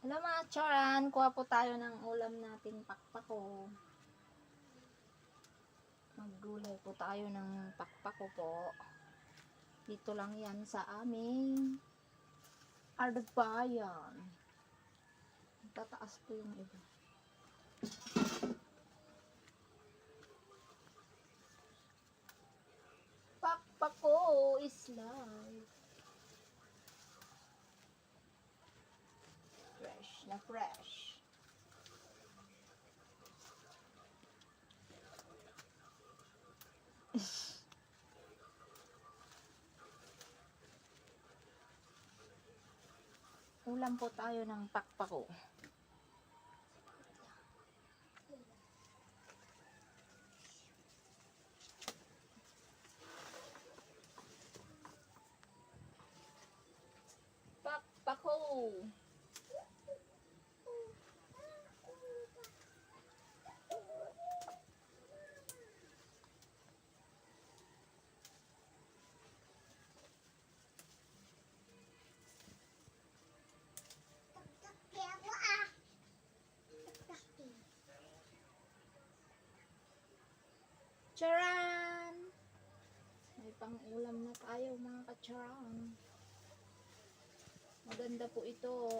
Hello mga charan, kuha po tayo ng ulam natin pakpako. Maggulay po tayo ng pakpako po. Dito lang yan sa aming Ardabayan. Tataas po yung iba. Pakpako is life. Fresh na fresh. Ulam po tayo ng pakpako. Pakpako. Charan! May pang-ulam na tayo mga kacharan. Maganda po ito.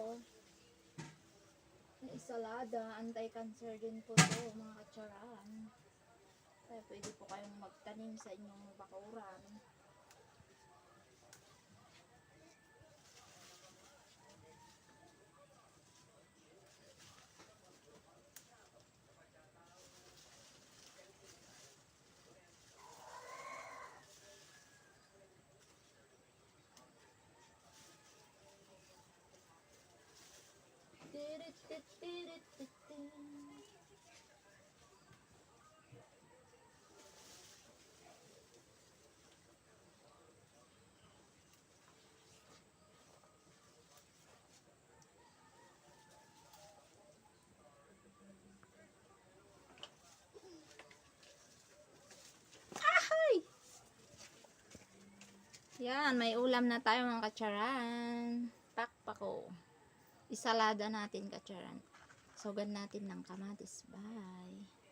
Na isalada, anti-cancer din po ito mga kacharan. Kaya pwede po kayong magtanim sa inyong bakuran. Yan, may ulam na tayo mga kacharan. Pakpako. Isalada natin kacharan. Sugan natin ng kamatis. Bye.